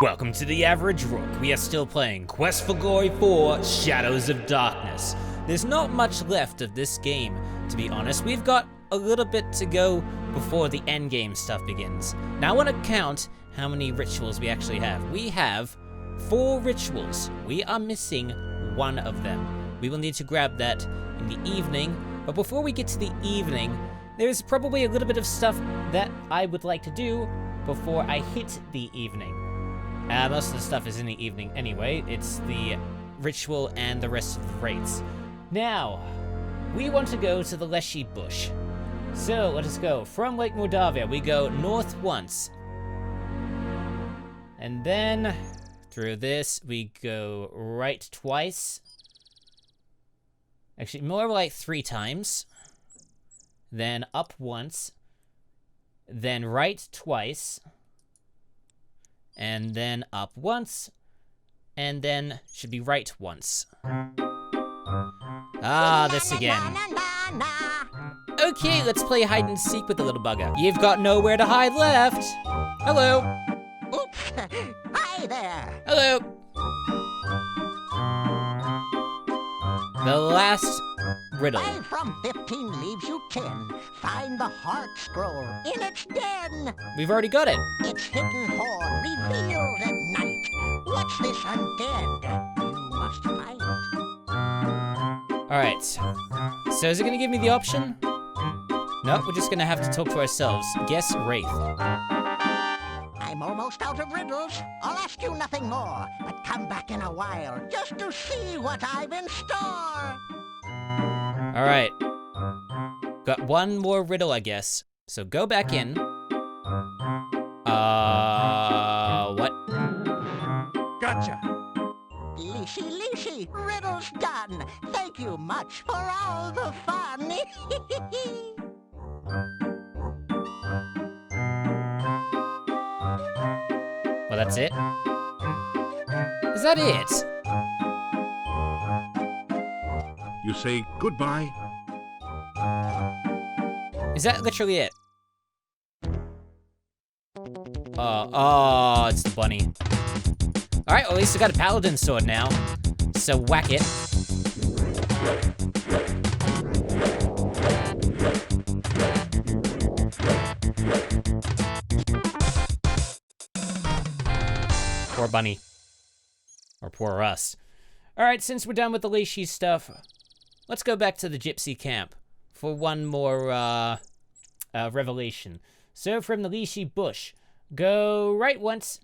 Welcome to the Average Rook. We are still playing Quest for Glory 4 Shadows of Darkness. There's not much left of this game, to be honest. We've got a little bit to go before the endgame stuff begins. Now I want to count how many rituals we actually have. We have 4 rituals. We are missing one of them. We will need to grab that in the evening, but before we get to the evening, there's probably a little bit of stuff that I would like to do before I hit the evening. Most of the stuff is in the evening anyway. It's the ritual and the rest of the wraiths. Now, we want to go to the Leshy Bush. So, let us go. From Lake Mordavia, we go north once. And then, through this, we go right twice. Actually, more like 3 times. Then up once. Then right twice. And then up once, and then should be right once. Ah, this again. Okay, let's play hide and seek with the little bugger. You've got nowhere to hide left. Hello. Oops. Hi there. Hello. The last riddle. 5 from 15 leaves you 10. Find the heart scroll in its den. We've already got it. Its hidden hoard revealed at night. What's this undead? You must find it. Alright. So is it gonna give me the option? No, we're just gonna have to talk to ourselves. Guess Wraith. I'm almost out of riddles. I'll ask you nothing more, but come back in a while just to see what I've in store. Alright. Got one more riddle, I guess. So go back in. What? Gotcha. Leashy, riddles done. Thank you much for all the fun. Well, that's it? Is that it? You say goodbye. Is that literally it? Oh, it's the bunny. Alright, well, at least I got a Paladin sword now. So whack it. Poor bunny. Or poor us. Alright, since we're done with the Leishi stuff, let's go back to the Gypsy camp for one more revelation. So from the Leishi bush, go right once,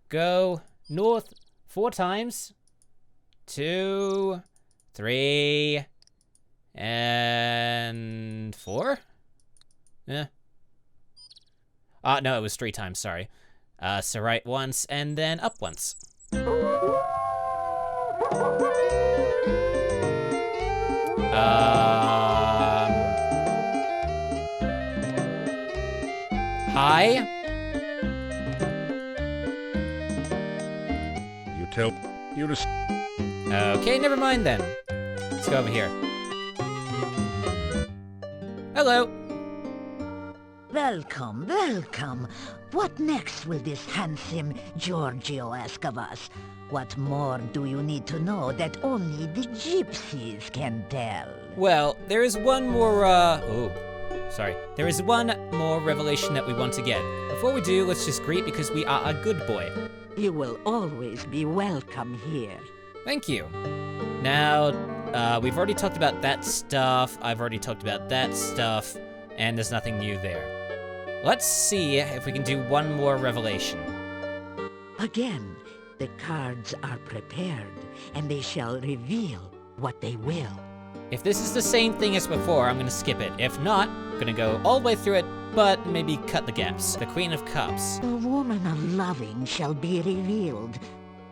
go north 4 times, 2, 3, and 4? Yeah. No, it was 3 times, sorry. So right once, and then up once. Hi? You tell you to. Okay, never mind then. Let's go over here. Hello. Welcome, welcome. What next will this handsome Giorgio ask of us? What more do you need to know that only the gypsies can tell? Well, there is one more, There is one more revelation that we want to get. Before we do, let's just greet because we are a good boy. You will always be welcome here. Thank you. Now, we've already talked about that stuff. I've already talked about that stuff. And there's nothing new there. Let's see if we can do one more revelation. Again, the cards are prepared, and they shall reveal what they will. If this is the same thing as before, I'm gonna skip it. If not, I'm gonna go all the way through it, but maybe cut the gaps. The Queen of Cups. The woman of loving shall be revealed.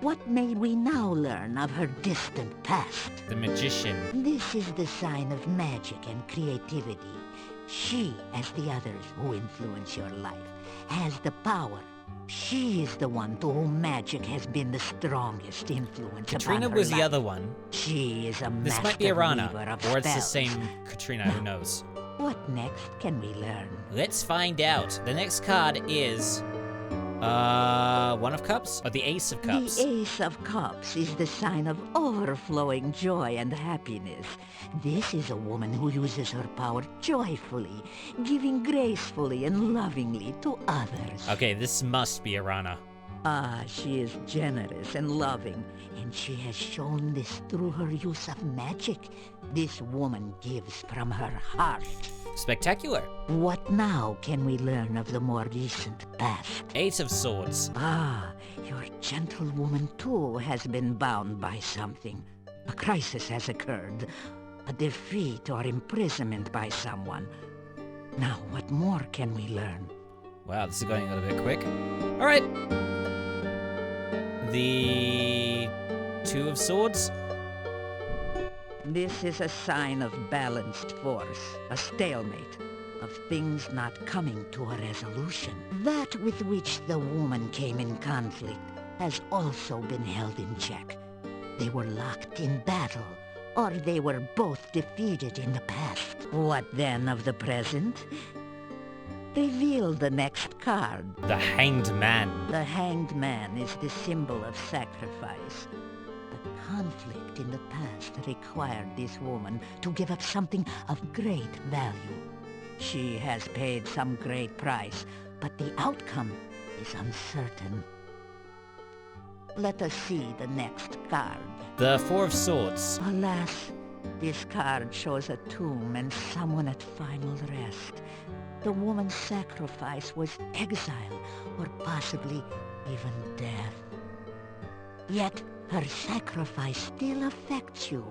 What may we now learn of her distant past? The Magician. This is the sign of magic and creativity. She, as the others who influence your life, has the power. She is the one to whom magic has been the strongest influence Katrina upon her was the life. other one. She is a This master might be Arana, weaver of or it's the spells. same Katrina, who knows. What next can we learn? Let's find out. The next card is, One of Cups? Or the Ace of Cups? The Ace of Cups is the sign of overflowing joy and happiness. This is a woman who uses her power joyfully, giving gracefully and lovingly to others. Okay, this must be Arana. Ah, she is generous and loving, and she has shown this through her use of magic. This woman gives from her heart. Spectacular. What now can we learn of the more recent past? Eight of Swords. Ah, your gentlewoman too has been bound by something. A crisis has occurred. A defeat or imprisonment by someone. Now, what more can we learn? Wow, this is going a little bit quick. Alright. The Two of Swords. This is a sign of balanced force, a stalemate, of things not coming to a resolution. That with which the woman came in conflict has also been held in check. They were locked in battle, or they were both defeated in the past. What then of the present? Reveal the next card. The Hanged Man. The Hanged Man is the symbol of sacrifice. The conflict in the past required this woman to give up something of great value. She has paid some great price, but the outcome is uncertain. Let us see the next card. The Four of Swords. Alas, this card shows a tomb and someone at final rest. The woman's sacrifice was exile, or possibly even death. Yet, her sacrifice still affects you.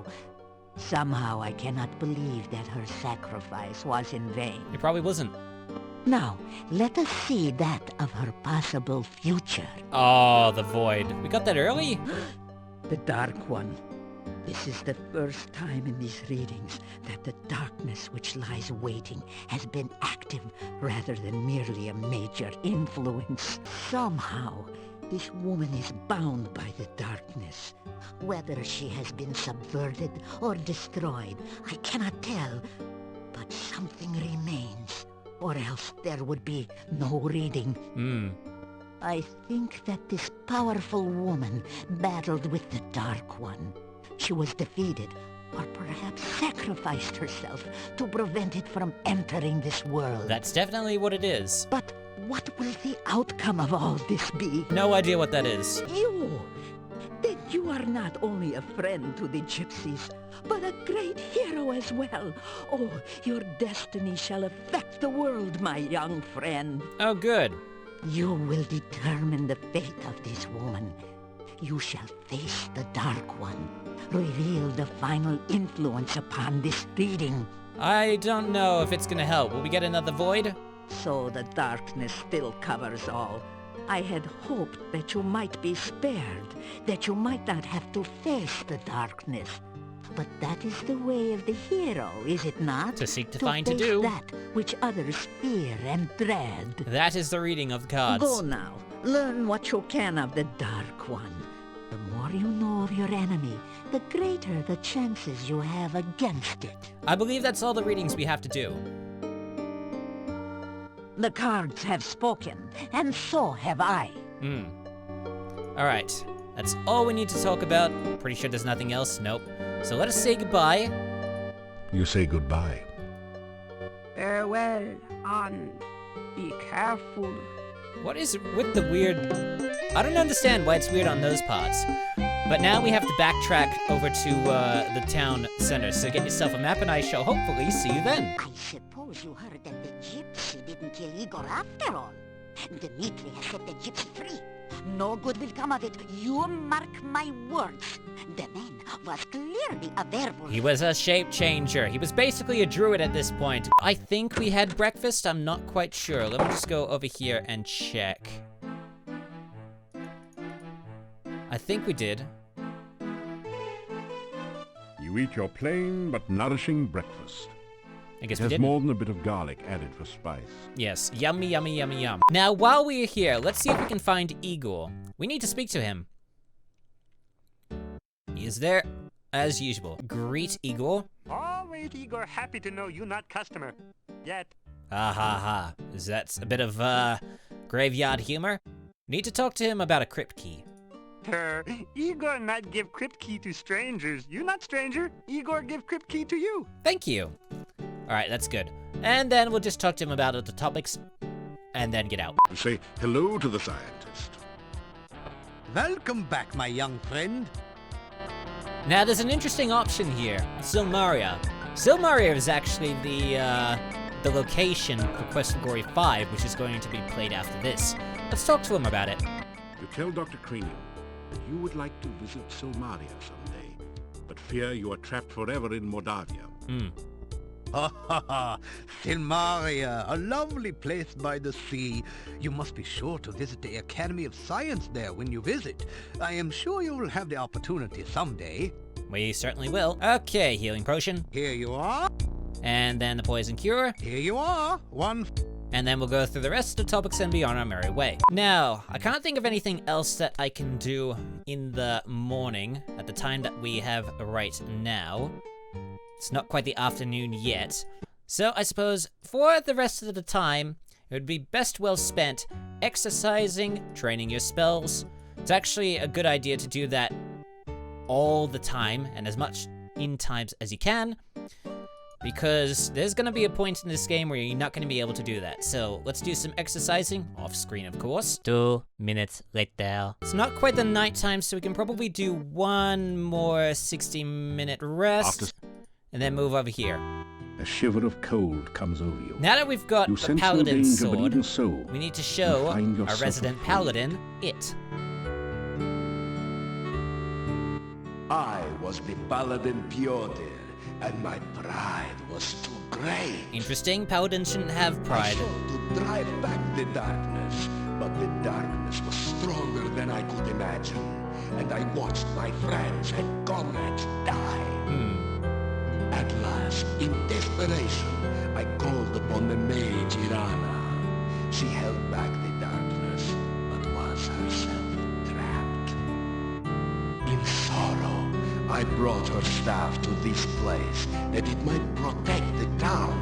Somehow I cannot believe that her sacrifice was in vain. It probably wasn't. Now, let us see that of her possible future. Oh, the Void. We got that early? The Dark One. This is the first time in these readings that the darkness which lies waiting has been active rather than merely a major influence. Somehow, this woman is bound by the darkness. Whether she has been subverted or destroyed, I cannot tell. But something remains, or else there would be no reading. I think that this powerful woman battled with the Dark One. She was defeated, or perhaps sacrificed herself to prevent it from entering this world. That's definitely what it is. But what will the outcome of all this be? No idea what that is. You! Then you are not only a friend to the gypsies, but a great hero as well. Oh, your destiny shall affect the world, my young friend. Oh, good. You will determine the fate of this woman. You shall face the Dark One. Reveal the final influence upon this reading. I don't know if it's gonna help. Will we get another Void? So the darkness still covers all. I had hoped that you might be spared, that you might not have to face the darkness. But that is the way of the hero, is it not? To seek, to find, to face do. that which others fear and dread. That is the reading of the cards. Go now. Learn what you can of the Dark One. The more you know of your enemy, the greater the chances you have against it. I believe that's all the readings we have to do. The cards have spoken, and so have I. Alright. That's all we need to talk about. Pretty sure there's nothing else. Nope. So let us say goodbye. You say goodbye. Farewell, and be careful. What is with the weird... I don't understand why it's weird on those parts. But now we have to backtrack over to the town center. So get yourself a map and I shall hopefully see you then. I suppose you heard that the gypsy didn't kill Igor after all. Dmitri has set the gypsy free. No good will come of it. You mark my words. The man was clearly a werewolf. He was a shape changer. He was basically a druid at this point. I think we had breakfast. I'm not quite sure. Let me just go over here and check. I think we did. You eat your plain but nourishing breakfast. I guess It we has did. more than a bit of garlic added for spice. Yes, yummy, yummy, yummy, yum. Now, while we are here, let's see if we can find Igor. We need to speak to him. He is there, as usual. Greet Igor. All right, Igor, happy to know you not customer. Yet. Ha ha ha. Is that a bit of, graveyard humor? We need to talk to him about a crypt key. Igor not give crypt key to strangers. You not stranger. Igor give crypt key to you. Thank you. Alright, that's good. And then we'll just talk to him about other topics, and then get out. Say hello to the scientist. Welcome back, my young friend. Now, there's an interesting option here. Silmaria. Silmaria is actually the location for Quest for Glory 5, which is going to be played after this. Let's talk to him about it. You tell Dr. Cranium that you would like to visit Silmaria someday, but fear you are trapped forever in Mordavia. Ha ha ha! Silmaria, a lovely place by the sea. You must be sure to visit the Academy of Science there when you visit. I am sure you will have the opportunity someday. We certainly will. Okay, healing potion. Here you are. And then the poison cure. Here you are. One. And then we'll go through the rest of the topics and be on our merry way. Now, I can't think of anything else that I can do in the morning at the time that we have right now. It's not quite the afternoon yet. So I suppose for the rest of the time, it would be best well spent exercising, training your spells. It's actually a good idea to do that all the time and as much in times as you can, because there's going to be a point in this game where you're not going to be able to do that. So let's do some exercising, off screen of course. 2 minutes later. It's not quite the night time, so we can probably do one more 60-minute rest, and then move over here. A shiver of cold comes over you. Now that we've got You the sense no Paladin danger, but sword, even so, we need to show find our yourself resident afraid. Paladin it. I was the Paladin Piotr, and my pride was too great. Interesting, Paladin shouldn't have I pride. sought to drive back the darkness, but the darkness was stronger than I could imagine, and I watched my friends and comrades die. At last, in desperation, I called upon the mage Irana. She held back the darkness, but was herself trapped. In sorrow, I brought her staff to this place, that it might protect the town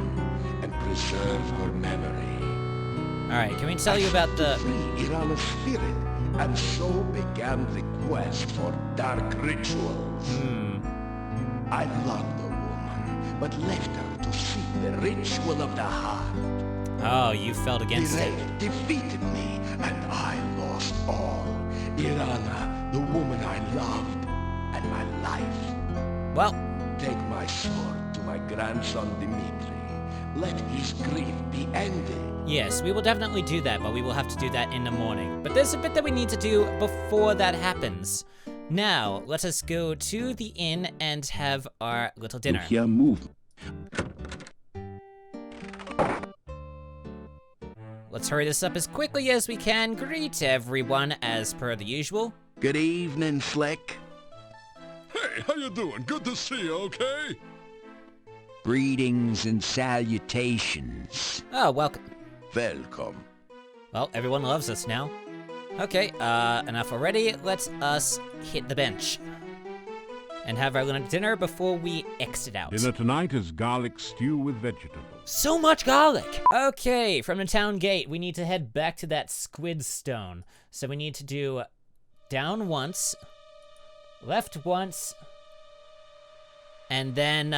and preserve her memory. Alright, can we tell you about the... Free Irana's spirit, and so began the quest for dark rituals. I loved the woman, but left her to seek the ritual of the heart. Oh, you felt The against it. raid defeated me, and I lost all. Irana, the woman I loved, and my life. Well, Take my sword to my grandson Dmitri. Let his grief be ended. yes, we will definitely do that, but we will have to do that in the morning. But there's a bit that we need to do before that happens. Now, let us go to the inn and have our little You dinner. hear movement. Let's hurry this up as quickly as we can. Greet everyone as per the usual. Good evening, Slick. Hey, how you doing? Good to see you, okay? Greetings and salutations. Oh, welcome. Welcome. Well, everyone loves us now. Okay, enough already. Let us hit the bench and have our little dinner before we exit out. Dinner tonight is garlic stew with vegetables. So much garlic! Okay, from the town gate, we need to head back to that squid stone. So we need to do down once, left once, and then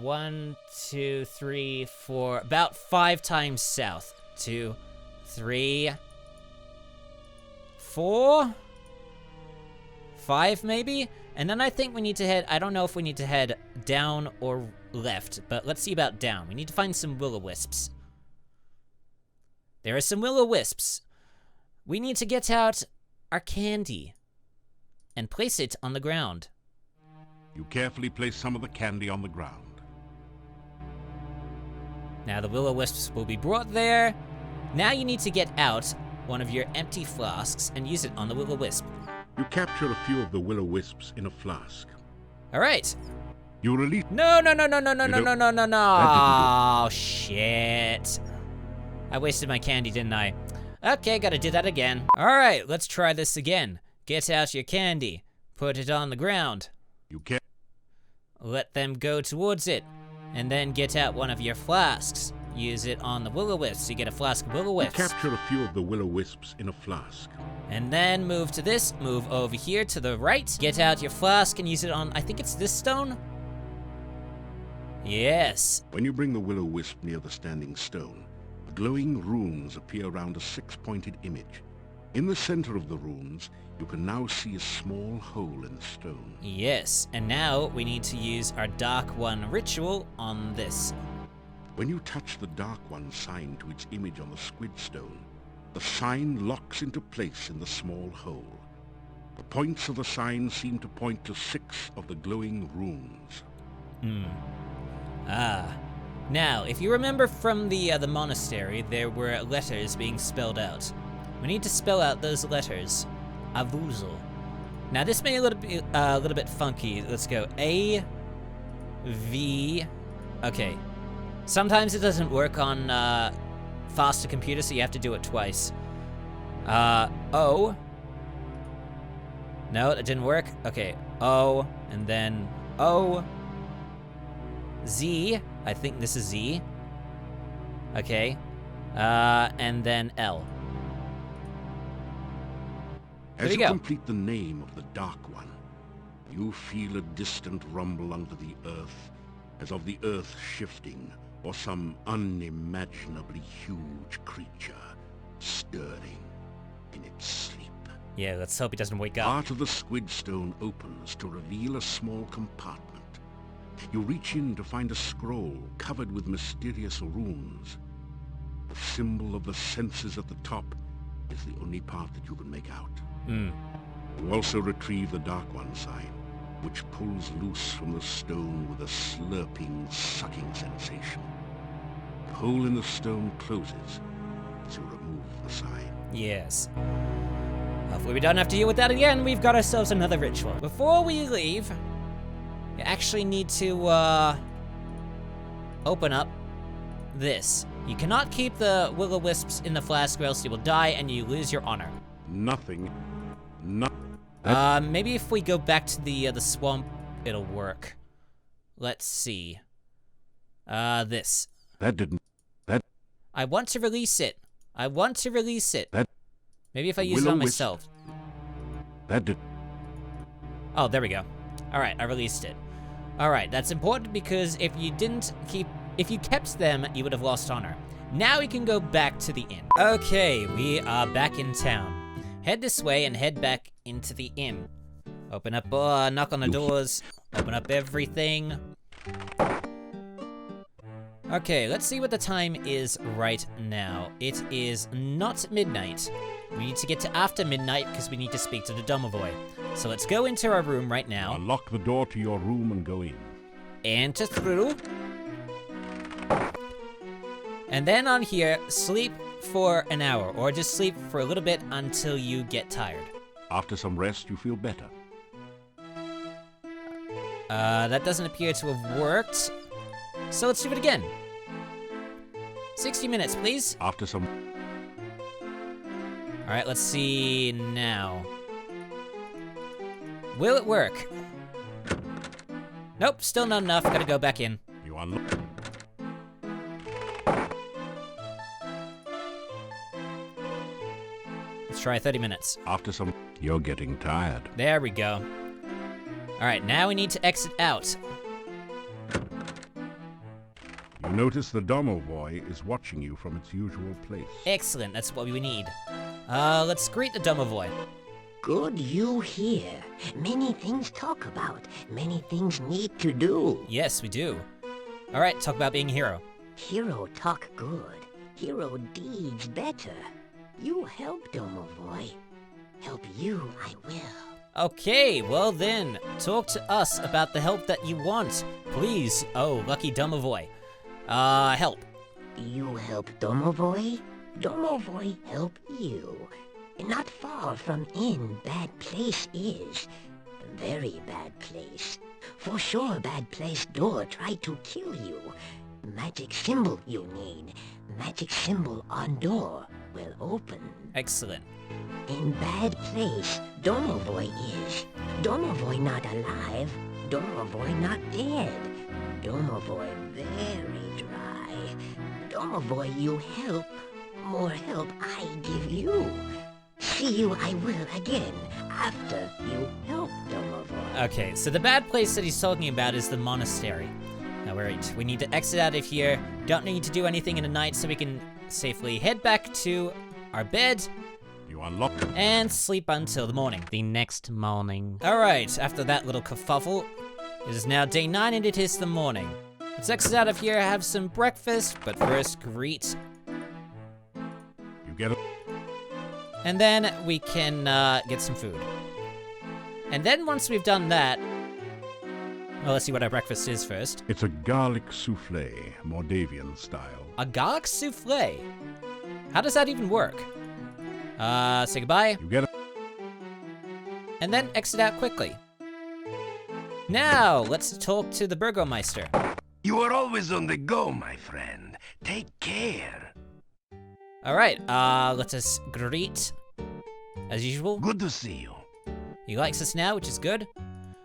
1, 2, 3, 4, about 5 times south. 2, 3, 4, 5 maybe? And then I think we need to head, I don't know if we need to head down or left, but let's see about down. We need to find some will-o-wisps. There are some will-o-wisps. We need to get out our candy and place it on the ground. You carefully place some of the candy on the ground. Now the will-o-wisps will be brought there. Now you need to get out one of your empty flasks and use it on the will-o-wisp. You capture a few of the willow-wisps in a flask. All right. You release... No. You don't- Oh, shit. I wasted my candy, didn't I? Okay, gotta do that again. All right, let's try this again. Get out your candy. Put it on the ground. You can't... Let them go towards it. And then get out one of your flasks. use it on the will-o-wisps. You get a flask of will-o-wisps. Capture a few of the will-o-wisps in a flask. And then move to this, move over here to the right, get out your flask and use it on, I think it's this stone? Yes. When you bring the will-o-wisp near the standing stone, glowing runes appear around a 6-pointed image. In the center of the runes, you can now see a small hole in the stone. Yes, and now we need to use our Dark One ritual on this. When you touch the Dark One sign to its image on the squid stone, the sign locks into place in the small hole. The points of the sign seem to point to 6 of the glowing runes. Now, if you remember from the monastery, there were letters being spelled out. We need to spell out those letters. Avuzel. Now, this may be a little bit funky. Let's go A, V. Okay. Sometimes it doesn't work on faster computers, so you have to do it twice. O. No, that didn't work. Okay. O, and then O. Z. I think this is Z. Okay. And then L. As you complete the name of the Dark One, you feel a distant rumble under the earth, as of the earth shifting, or some unimaginably huge creature stirring in its sleep. Yeah, let's hope he doesn't wake up. Part of the squid stone opens to reveal a small compartment. You reach in to find a scroll covered with mysterious runes. The symbol of the senses at the top is the only part that you can make out. You also retrieve the Dark One sign, which pulls loose from the stone with a slurping, sucking sensation. The hole in the stone closes as you remove the sign. Yes. Hopefully we don't have to deal with that again. We've got ourselves another ritual. Before we leave, you actually need to open up this. You cannot keep the will-o-wisps in the flask or else you will die and you lose your honor. Maybe if we go back to the swamp, it'll work. Let's see. This. I want to release it. Maybe if I use it on myself. Oh, there we go. Alright, I released it. Alright, that's important because if you kept them, you would have lost honor. Now we can go back to the inn. Okay, we are back in town. Head this way and head back into the inn. Open up, knock on the doors. Open up everything. Okay, let's see what the time is right now. It is not midnight. We need to get to after midnight because we need to speak to the domovoi. So let's go into our room right now. Unlock the door to your room and go in. Enter through. And then on here, sleep for an hour, or just sleep for a little bit until you get tired. After some rest, you feel better. That doesn't appear to have worked. So let's do it again. 60 minutes, please. After some... Alright, let's see now. Will it work? Nope, still not enough. Gotta go back in. You unlock... Let's try 30 minutes. After some... You're getting tired. There we go. Alright, now we need to exit out. You notice the domovoi is watching you from its usual place. Excellent, that's what we need. Let's greet the domovoi. Good you here. Many things talk about. Many things need to do. Yes, we do. Alright, talk about being a hero. Hero talk good. Hero deeds better. You help, domovoi. Help you, I will. Okay, well then, talk to us about the help that you want. Please, oh, lucky domovoi. Help. You help domovoi? Domovoi help you. Not far from inn bad place is. Very bad place. For sure bad place door try to kill you. Magic symbol you need. Magic symbol on door will open. Excellent. In bad place, domovoi is. Domovoi not alive. Domovoi not dead. Domovoi very dry. Domovoy you help, more help I give you. See you I will again, after you help Domovoy. Okay, so the bad place that he's talking about is the monastery. Now, wait, we need to exit out of here. Don't need to do anything in the night so we can safely head back to our bed. You unlock it. And sleep until the morning. The next morning. Alright, after that little kerfuffle, it is now day 9 and it is the morning. Let's exit out of here, have some breakfast, but first greet. You get it. And then we can get some food. And then once we've done that, well, let's see what our breakfast is first. It's a garlic souffle, Moldavian style. A garlic souffle? How does that even work? Say goodbye. You get it. And then exit out quickly. Now, let's talk to the Burgomeister. You are always on the go, my friend. Take care. Alright, let us greet, as usual. Good to see you. He likes us now, which is good.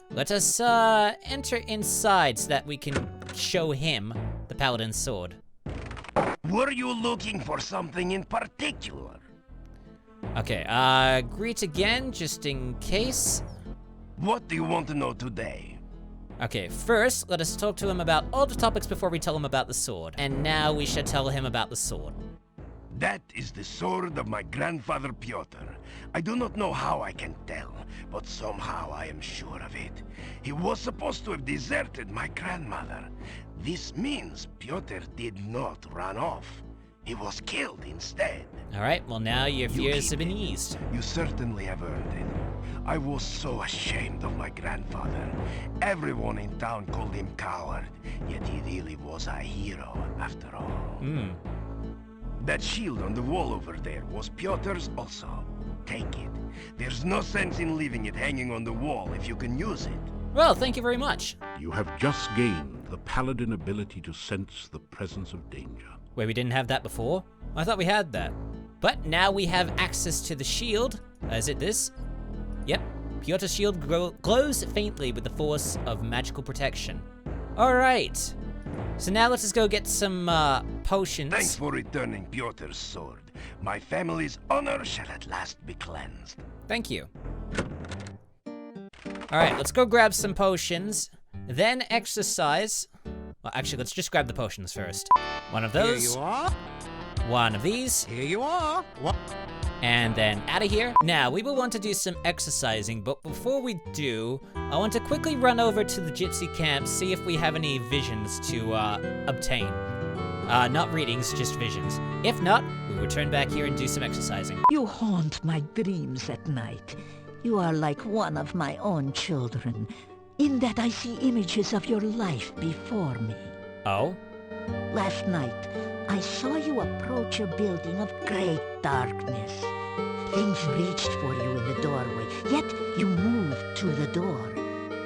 Let us, enter inside so that we can show him the Paladin's sword. Were you looking for something in particular? Okay, greet again, just in case. What do you want to know today? Okay, first, let us talk to him about all the topics before we tell him about the sword. And now we shall tell him about the sword. That is the sword of my grandfather Piotr. I do not know how I can tell, but somehow I am sure of it. He was supposed to have deserted my grandmother. This means Piotr did not run off. He was killed instead. Alright, well now your fears have been keep it. eased. You certainly have earned it. I was so ashamed of my grandfather. Everyone in town called him coward, yet he really was a hero after all. That shield on the wall over there was Piotr's also. Take it. There's no sense in leaving it hanging on the wall if you can use it. Well, thank you very much. You have just gained the Paladin ability to sense the presence of danger. Wait, we didn't have that before? I thought we had that. But now we have access to the shield. Is it this? Yep. Piotr's shield glows faintly with the force of magical protection. Alright. So now let's just go get some potions. Thanks for returning Piotr's sword. My family's honor shall at last be cleansed. Thank you. Alright, let's go grab some potions. Then exercise. Well, actually, let's just grab the potions first. One of those. Here you are. One of these. Here you are. What? And then out of here. Now, we will want to do some exercising, but before we do, I want to quickly run over to the gypsy camp, see if we have any visions to obtain. Not readings, just visions. If not, we return back here and do some exercising. You haunt my dreams at night. You are like one of my own children, in that I see images of your life before me. Oh? Last night, I saw you approach a building of great darkness. Things reached for you in the doorway, yet you moved to the door.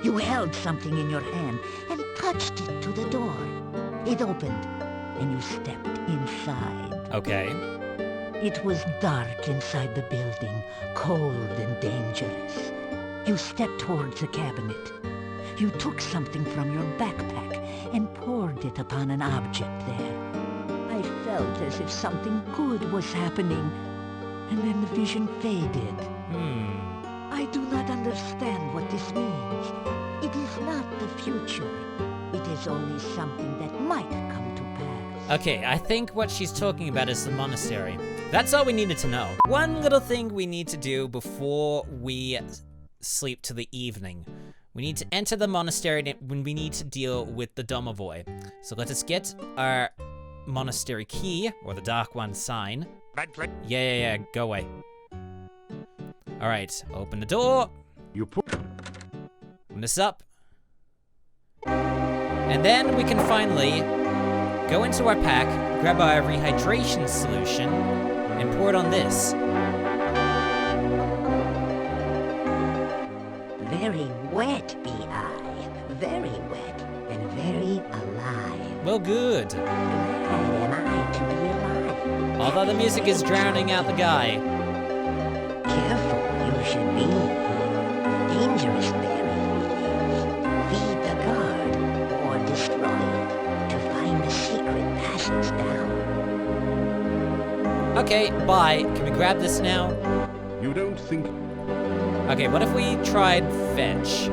You held something in your hand and touched it to the door. It opened, and you stepped inside. Okay. It was dark inside the building, cold and dangerous. You stepped towards a cabinet. You took something from your backpack and poured it upon an object there. I felt as if something good was happening, and then the vision faded. I do not understand what this means. It is not the future. It is only something that might come to pass. Okay, I think what she's talking about is the monastery. That's all we needed to know. One little thing we need to do before we sleep to the evening. We need to enter the monastery when we need to deal with the domovoi. So let us get our monastery key, or the Dark One sign. Bad play. Yeah, go away. Alright, open the door. You put Open this up. And then we can finally go into our pack, grab our rehydration solution, and pour it on this. Very wet, B.I. Very wet and very alive. Well, good. Glad am I to be alive. Although the music is drowning out the guy. Careful you should be. Dangerous berry it is. Feed the guard or destroy it to find the secret passage down. Okay, bye. Can we grab this now? You don't think Okay, what if we tried fetch?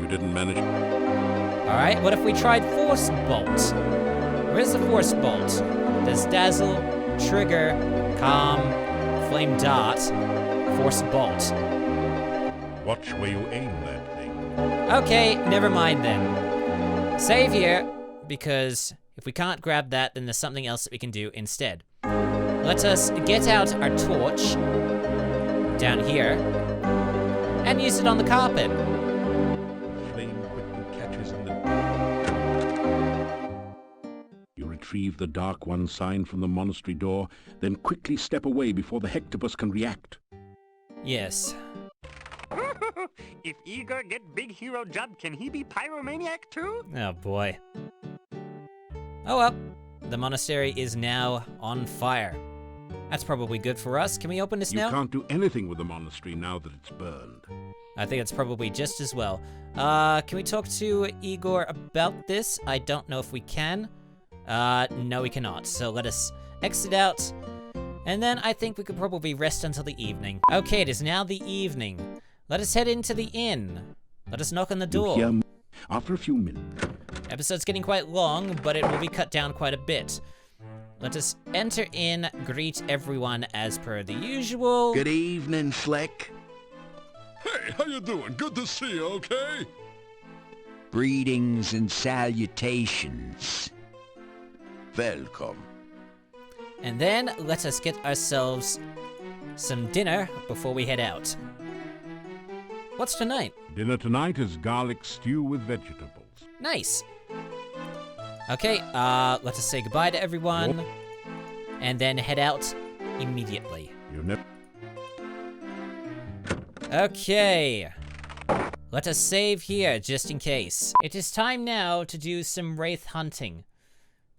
you didn't manage? Alright, what if we tried force bolt? Where's the force bolt? There's dazzle, trigger, calm, flame dart, force bolt. Watch where you aim that thing. Okay, never mind then. Save here, because if we can't grab that, then there's something else that we can do instead. Let us get out our torch down here and use it on the carpet. Flame quickly catches in the... You retrieve the Dark One sign from the monastery door, then quickly step away before the Hectopus can react. Yes. If Igor get big hero job, can he be pyromaniac too? Oh boy. Oh well, the monastery is now on fire. That's probably good for us. Can we open this now? You can't do anything with the monastery now that it's burned. I think it's probably just as well. Can we talk to Igor about this? I don't know if we can. No we cannot. So let us exit out. And then I think we could probably rest until the evening. Okay, it is now the evening. Let us head into the inn. Let us knock on the door. You hear after a few minutes. Episode's getting quite long, but it will be cut down quite a bit. Let us enter in, greet everyone as per the usual. Good evening, Slick. Hey, how you doing? Good to see you, okay? Greetings and salutations. Welcome. And then let us get ourselves some dinner before we head out. What's tonight? Dinner tonight is garlic stew with vegetables. Nice. Okay, let us say goodbye to everyone, and then head out immediately. You never... Okay. Let us save here, just in case. It is time now to do some wraith hunting.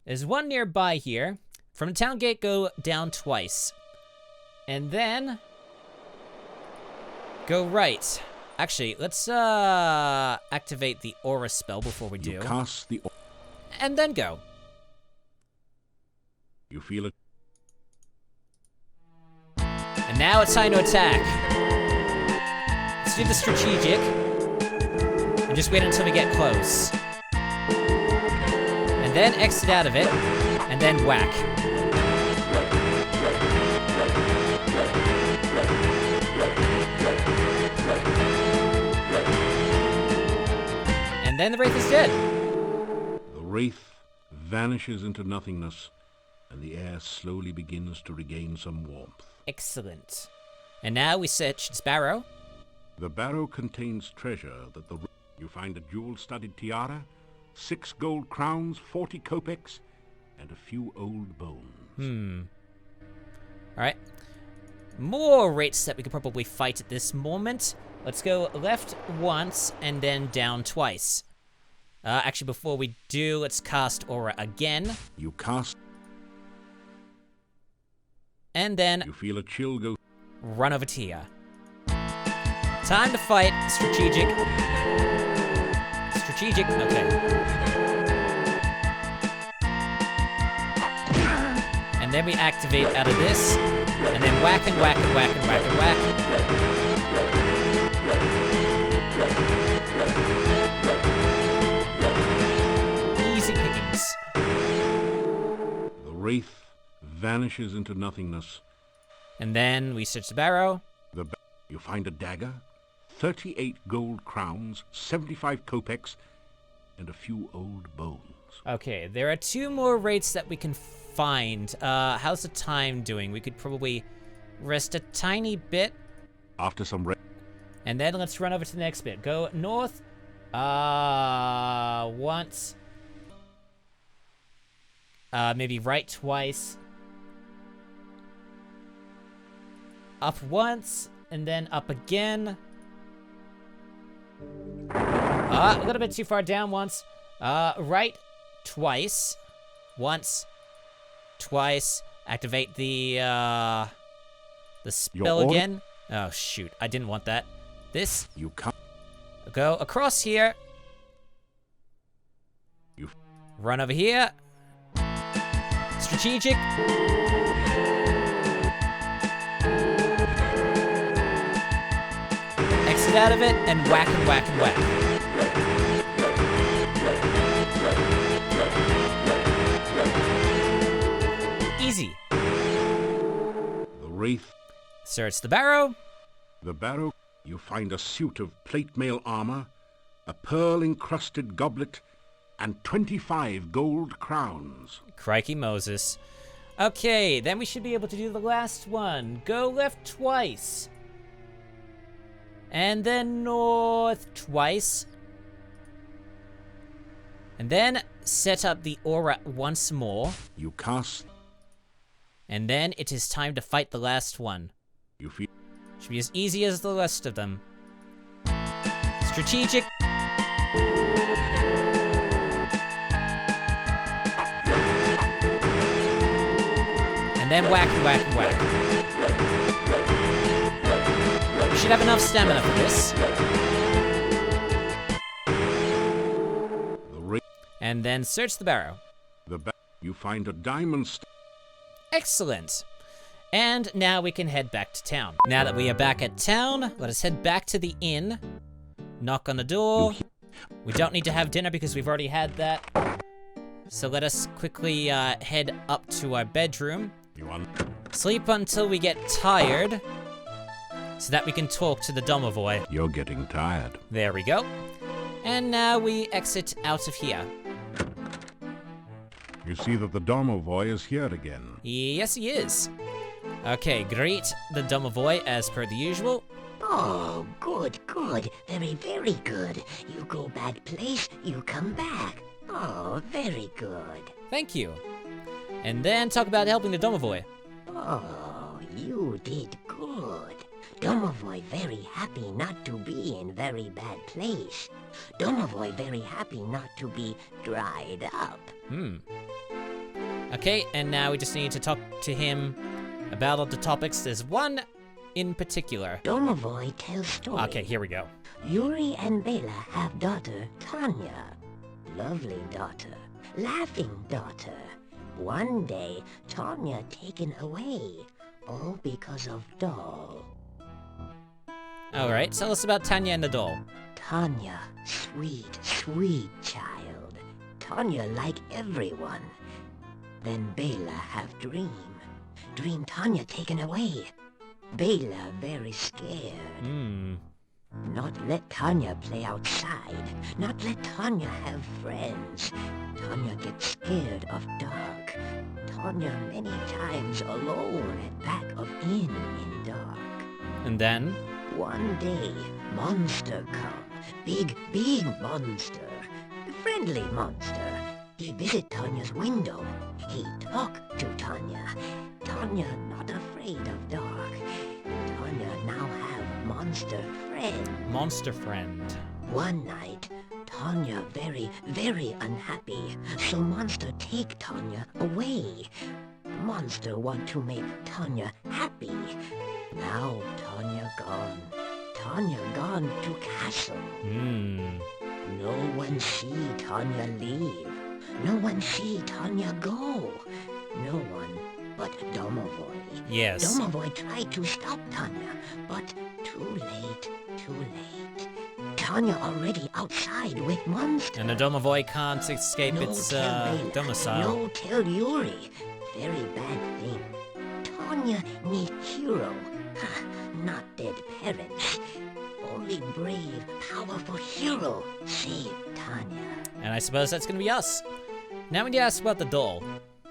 There's one nearby here. From the town gate, go down twice. And then... go right. Actually, let's, activate the aura spell before we do. You cast the... And then go. You feel it? And now it's time to attack. Let's do the strategic. And just wait until we get close. And then exit out of it. And then whack. And then the wraith is dead. The wraith vanishes into nothingness, and the air slowly begins to regain some warmth. Excellent. And now we search this barrow. The barrow contains treasure that the... You find a jewel-studded tiara, 6 gold crowns, 40 kopecks, and a few old bones. Alright. More wraiths that we could probably fight at this moment. Let's go left once and then down twice. Actually, before we do, let's cast Aura again. You cast... And then You feel a chill go... run over to here. Time to fight. Strategic. Strategic. Okay. And then we activate out of this. And then whack and whack and whack and whack and whack. Easy pickings. The wraith vanishes into nothingness. And then we search the barrow. You find a dagger, 38 gold crowns, 75 kopecks, and a few old bones. Okay, there are 2 more wraiths that we can find. How's the time doing? We could probably rest a tiny bit. After some And then let's run over to the next bit. Go north. Once. Maybe right twice. Up once, and then up again. A little bit too far down once. Right twice. Once. Twice. Activate the spell again. Oh, shoot. I didn't want that. This. You can't. Go across here. Run over here. Strategic. it out of it, and whack and whack and whack. Easy. The wraith. Search the barrow. The barrow. You find a suit of plate mail armor, a pearl-encrusted goblet, and 25 gold crowns. Crikey Moses. Okay, then we should be able to do the last one. Go left twice. And then north twice. And then set up the aura once more. You cast. And then it is time to fight the last one. You feel. Should be as easy as the rest of them. Strategic. And then whack and whack and whack. We should have enough stamina for this. And then search the barrow. You find a diamond. Excellent. And now we can head back to town. Now that we are back at town, let us head back to the inn. Knock on the door. We don't need to have dinner because we've already had that. So let us quickly head up to our bedroom. Sleep until we get tired, so that we can talk to the domovoy. You're getting tired. There we go. And now we exit out of here. You see that the domovoy is here again. Yes, he is. Okay, greet the domovoy as per the usual. Oh, good, good. Very, very good. You go bad place, you come back. Oh, very good. Thank you. And then talk about helping the domovoy. Oh, you did good. Domovoy very happy not to be in very bad place. Domovoy very happy not to be dried up. Okay, and now we just need to talk to him about all the topics. There's one in particular. Domovoy tells story. Okay, here we go. Yuri and Bela have daughter, Tanya. Lovely daughter. Laughing daughter. One day, Tanya taken away. All because of doll. Alright, tell us about Tanya and the doll. Tanya, sweet, sweet child. Tanya like everyone. Then Bela have dream. Dream Tanya taken away. Bela very scared. Not let Tanya play outside. Not let Tanya have friends. Tanya get scared of dark. Tanya many times alone at back of inn in dark. And then? One day, monster come. Big, big monster. Friendly monster. He visit Tanya's window. He talk to Tanya. Tanya not afraid of dark. Tanya now have monster friend. Monster friend. One night, Tanya very, very unhappy. So monster take Tanya away. Monster want to make Tanya happy. Now Tanya gone. Tanya gone to castle. No one see Tanya leave. No one see Tanya go. No one but Domovoy. Yes. Domovoy tried to stop Tanya, but too late, too late. Tanya already outside with monster. And the domovoy can't escape its domicile. No tell Yuri. Very bad thing. Tanya need hero. Not dead parents. Only brave, powerful hero save Tanya. And I suppose that's gonna be us. Now we need to ask about the doll.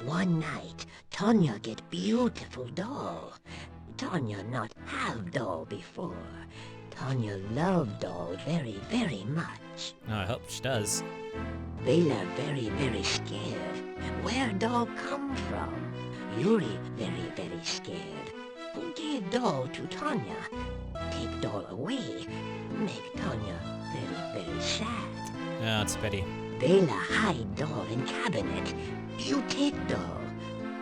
One night, Tanya get beautiful doll. Tanya not have doll before. Tanya love doll very, very much. Oh, I hope she does. Bela very, very scared. Where doll come from? Yuri very, very scared. Who gave doll to Tanya? Take doll away. Make Tanya very, very sad. Oh, it's a pity. Bela hide doll in cabinet. You take doll.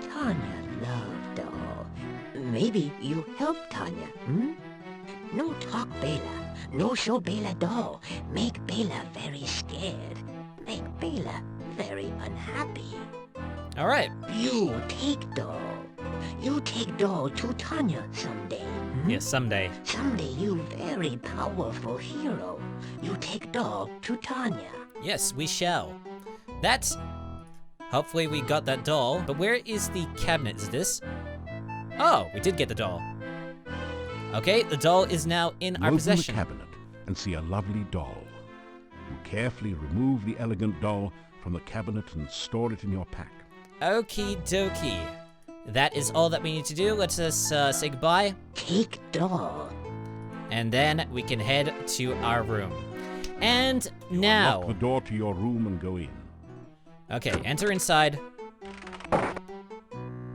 Tanya love doll. Maybe you help Tanya, No talk Bela. No show Bela doll. Make Bela very scared. Make Bela very unhappy. Alright. You take doll. You take doll to Tanya someday, Yes, someday. Someday, you very powerful hero. You take dog to Tanya. Yes, we shall. That's... Hopefully we got that doll. But where is the cabinet? Is this? Oh, we did get the doll. Okay, the doll is now in our Open possession. the cabinet and see a lovely doll. You carefully remove the elegant doll from the cabinet and store it in your pack. Okie dokie. That is all that we need to do. Let us say goodbye. Take dog. And then we can head to our room. And now... Lock the door to your room and go in. Okay, enter inside.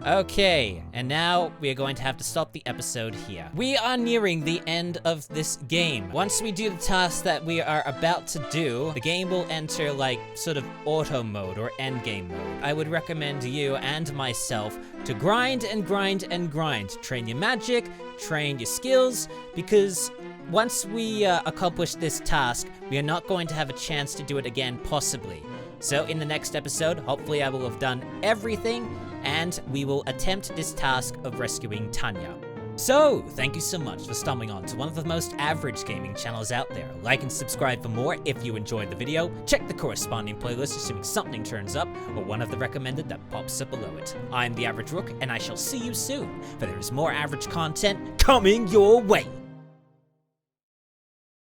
Okay, and now we are going to have to stop the episode here. We are nearing the end of this game. Once we do the task that we are about to do, the game will enter like sort of auto mode or end game mode. I would recommend you and myself to grind and grind and grind. Train your magic, train your skills, because once we accomplish this task, we are not going to have a chance to do it again, possibly. So in the next episode, hopefully I will have done everything, and we will attempt this task of rescuing Tanya. So, thank you so much for stumbling on to one of the most average gaming channels out there. Like and subscribe for more if you enjoyed the video. Check the corresponding playlist assuming something turns up, or one of the recommended that pops up below it. I'm the Average Rook, and I shall see you soon, for there is more average content coming your way.